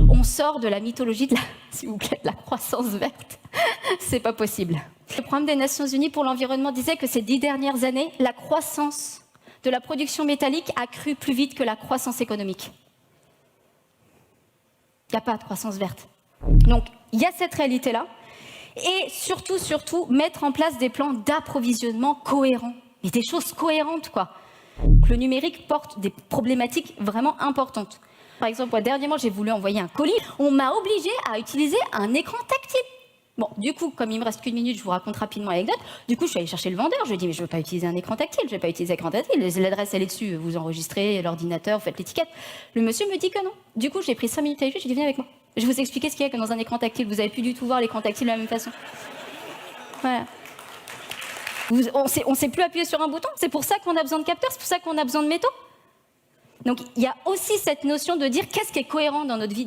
on sort de la mythologie de s'il vous plaît, de la croissance verte. C'est pas possible. Le programme des Nations Unies pour l'environnement disait que ces 10 dernières années, la croissance de la production métallique a cru plus vite que la croissance économique. Il n'y a pas de croissance verte. Donc, il y a cette réalité-là. Et surtout, mettre en place des plans d'approvisionnement cohérents. Et des choses cohérentes, quoi. Le numérique porte des problématiques vraiment importantes. Par exemple, dernièrement, j'ai voulu envoyer un colis. On m'a obligé à utiliser un écran tactile. Bon, du coup, comme il me reste qu'une minute, je vous raconte rapidement l'anecdote. Du coup, je suis allée chercher le vendeur. Je lui ai dit, mais je ne veux pas utiliser un écran tactile. Je ne vais pas utiliser un écran tactile. L'adresse, elle est dessus. Vous enregistrez l'ordinateur, vous faites l'étiquette. Le monsieur me dit que non. Du coup, j'ai pris 5 minutes avec lui. Je lui ai dit, viens avec moi. Je vais vous expliquer ce qu'il y a que dans un écran tactile. Vous n'avez plus du tout voir l'écran tactile de la même façon. Voilà. On ne sait plus appuyer sur un bouton. C'est pour ça qu'on a besoin de capteurs. C'est pour ça qu'on a besoin de métaux. Donc, il y a aussi cette notion de dire qu'est-ce qui est cohérent dans notre vie.